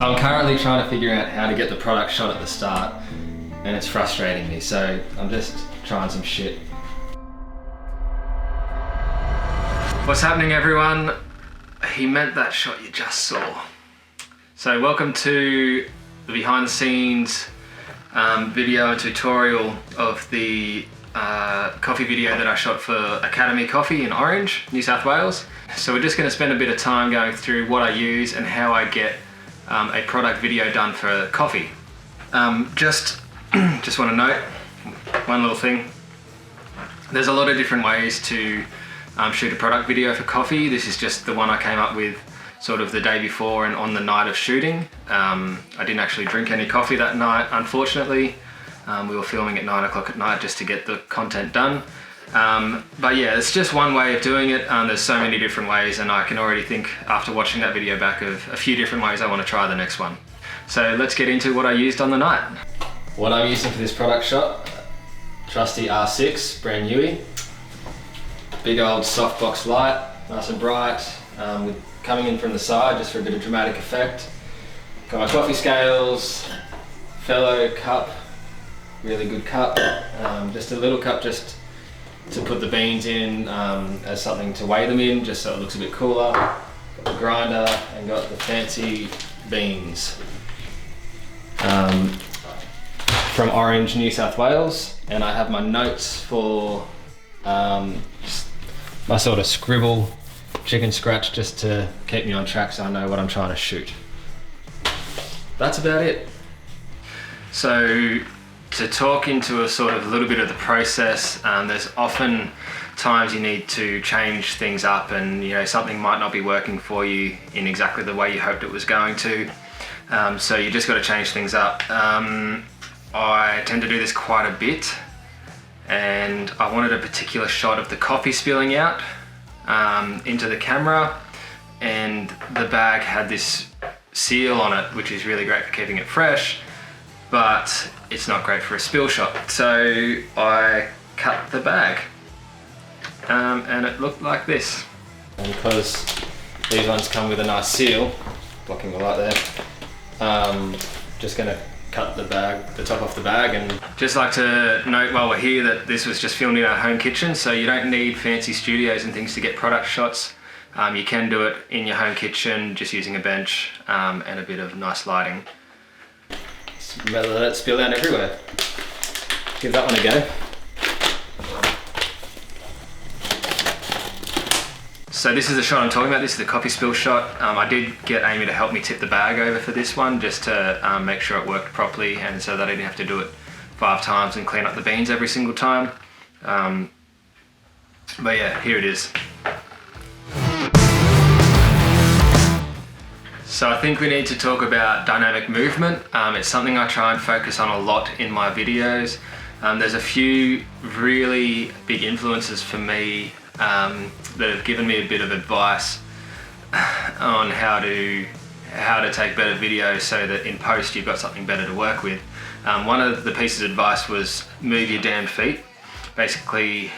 I'm currently trying to figure out how to get the product shot at the start, and it's frustrating me, so I'm just trying some shit. What's happening, everyone? He meant that shot you just saw. So welcome to the behind the scenes video and tutorial of the coffee video that I shot for Academy Coffee in Orange, New South Wales. So we're just going to spend a bit of time going through what I use and how I get a product video done for coffee. Just want to note one little thing. There's a lot of different ways to shoot a product video for coffee. This is just the one I came up with sort of the day before and on the night of shooting. I didn't actually drink any coffee that night, unfortunately. We were filming at 9 o'clock at night just to get the content done. But yeah, it's just one way of doing it. There's so many different ways, and I can already think after watching that video back of a few different ways I want to try the next one. So let's get into what I used on the night. What I'm using for this product shot, trusty R6, brand newy. Big old softbox light, nice and bright, with coming in from the side just for a bit of dramatic effect. Got my coffee scales, Fellow cup, really good cup, just a little cup just to put the beans in as something to weigh them in, just so it looks a bit cooler. Got the grinder and got the fancy beans from Orange, New South Wales. And I have my notes for my sort of scribble chicken scratch just to keep me on track so I know what I'm trying to shoot. That's about it. So to talk into a sort of little bit of the process, there's often times you need to change things up, and you know, something might not be working for you in exactly the way you hoped it was going to. So you just got to change things up. I tend to do this quite a bit, and I wanted a particular shot of the coffee spilling out into the camera, and the bag had this seal on it, which is really great for keeping it fresh, but it's not great for a spill shot. So I cut the bag and it looked like this. And because these ones come with a nice seal, blocking the light there, just gonna cut the top off the bag. And just like to note while we're here that this was just filmed in our home kitchen, so you don't need fancy studios and things to get product shots. You can do it in your home kitchen just using a bench and a bit of nice lighting. Rather let it spill out everywhere. Give that one a go. So this is the shot I'm talking about. This is the coffee spill shot. I did get Amy to help me tip the bag over for this one, just to make sure it worked properly, and so that I didn't have to do it 5 times and clean up the beans every single time. But yeah, here it is. So I think we need to talk about dynamic movement. It's something I try and focus on a lot in my videos. There's a few really big influences for me that have given me a bit of advice on how to take better videos so that in post you've got something better to work with. One of the pieces of advice was move your damn feet. Basically,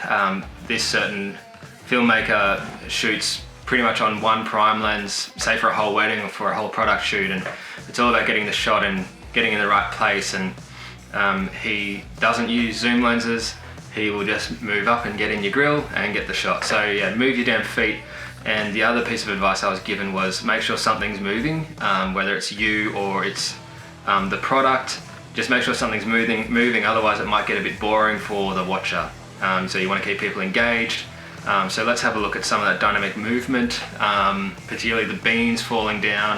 this certain filmmaker shoots pretty much on one prime lens, say for a whole wedding or for a whole product shoot, and it's all about getting the shot and getting in the right place. And he doesn't use zoom lenses. He will just move up and get in your grill and get the shot. So yeah, move your damn feet. And the other piece of advice I was given was make sure something's moving, whether it's you or it's the product. Just make sure something's moving, otherwise it might get a bit boring for the watcher. So you want to keep people engaged. So let's have a look at some of that dynamic movement, particularly the beans falling down.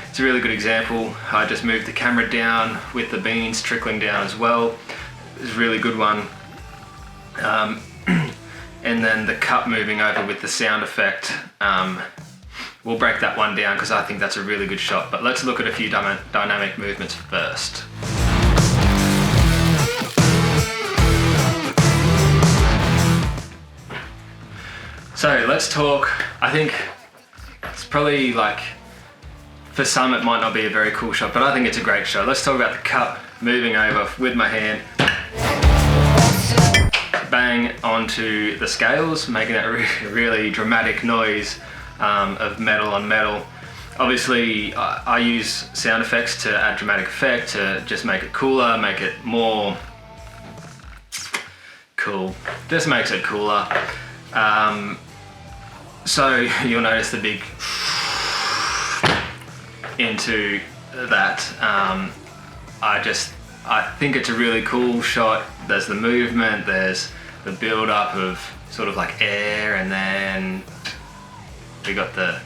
It's a really good example. I just moved the camera down with the beans trickling down as well. It's a really good one. And then the cup moving over with the sound effect. We'll break that one down because I think that's a really good shot. But let's look at a few dynamic movements first. So let's talk, I think it's probably like, for some it might not be a very cool shot, but I think it's a great shot. Let's talk about the cup moving over with my hand, bang onto the scales, making that really dramatic noise of metal on metal. Obviously, I use sound effects to add dramatic effect, to just make it cooler, make it more cool. Just makes it cooler. So you'll notice the big into that. I think it's a really cool shot. There's the movement, there's the build up of sort of like air, and then we got the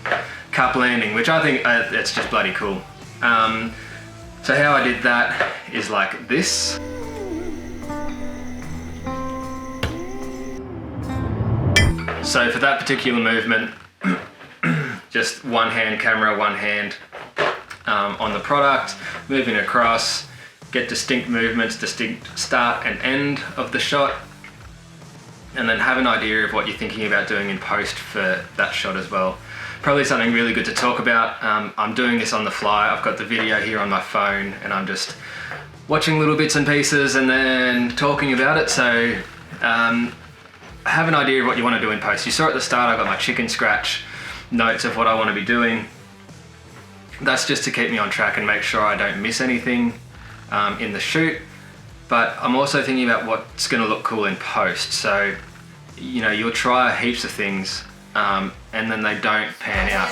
cup landing, which I think it's just bloody cool. So how I did that is like this. So for that particular movement, just one hand camera, one hand on the product, moving across, get distinct movements, distinct start and end of the shot, and then have an idea of what you're thinking about doing in post for that shot as well. Probably something really good to talk about. I'm doing this on the fly. I've got the video here on my phone and I'm just watching little bits and pieces and then talking about it. So have an idea of what you want to do in post. You saw at the start I got my chicken scratch notes of what I want to be doing. That's just to keep me on track and make sure I don't miss anything in the shoot. But I'm also thinking about what's going to look cool in post. So, you know, you'll try heaps of things and then they don't pan out.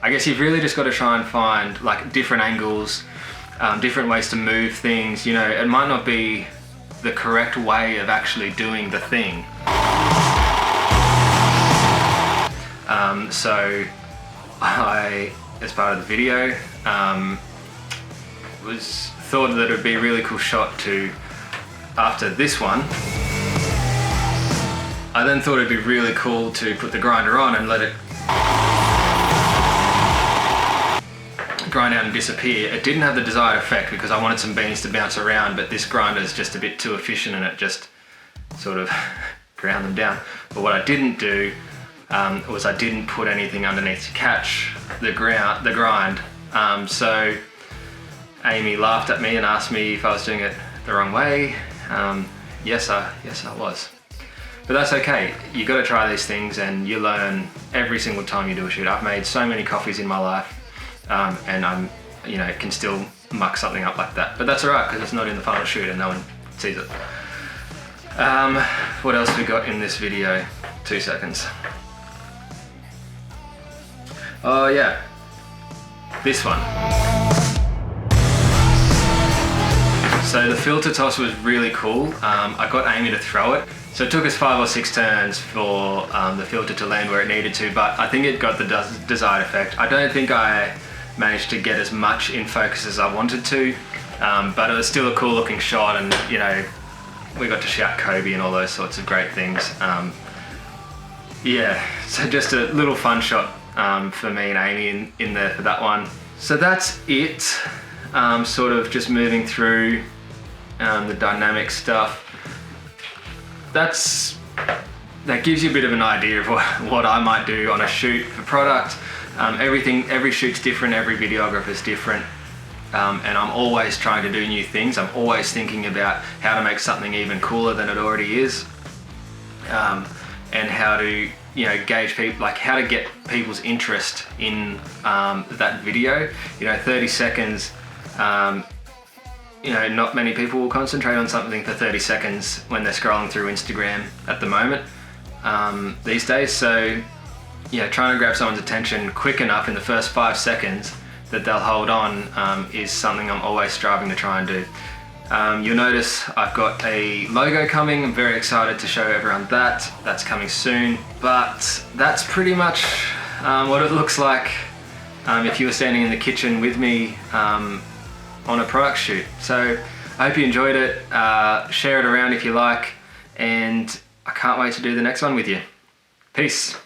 I guess you've really just got to try and find like different angles, different ways to move things. You know, it might not be the correct way of actually doing the thing. So I, as part of the video, thought that it would be a really cool shot to, after this one, I then thought it'd be really cool to put the grinder on and let it grind out and disappear. It didn't have the desired effect because I wanted some beans to bounce around, but this grinder is just a bit too efficient and it just sort of ground them down. But what I didn't do was I didn't put anything underneath to catch the grind. So Amy laughed at me and asked me if I was doing it the wrong way. Yes, I was. But that's okay. You got to try these things and you learn every single time you do a shoot. I've made so many coffees in my life. And I'm, you know, can still muck something up like that. But that's alright because it's not in the final shoot and no one sees it. What else we got in this video? 2 seconds. Oh yeah, this one. So the filter toss was really cool. I got Amy to throw it. So it took us 5 or 6 turns for the filter to land where it needed to, but I think it got the desired effect. I don't think I managed to get as much in focus as I wanted to, but it was still a cool looking shot, and you know, we got to shout Kobe and all those sorts of great things. Yeah, so just a little fun shot for me and Amy in there for that one. So that's it, sort of just moving through the dynamic stuff. That gives you a bit of an idea of what I might do on a shoot for product. Every shoot's different, every videographer's different, and I'm always trying to do new things. I'm always thinking about how to make something even cooler than it already is, and how to, you know, gauge people, like how to get people's interest in that video. You know, 30 seconds. You know, not many people will concentrate on something for 30 seconds when they're scrolling through Instagram at the moment these days. So, yeah, trying to grab someone's attention quick enough in the first 5 seconds that they'll hold on is something I'm always striving to try and do. You'll notice I've got a logo coming. I'm very excited to show everyone that. That's coming soon. But that's pretty much what it looks like if you were standing in the kitchen with me on a product shoot. So I hope you enjoyed it. Share it around if you like, and I can't wait to do the next one with you. Peace.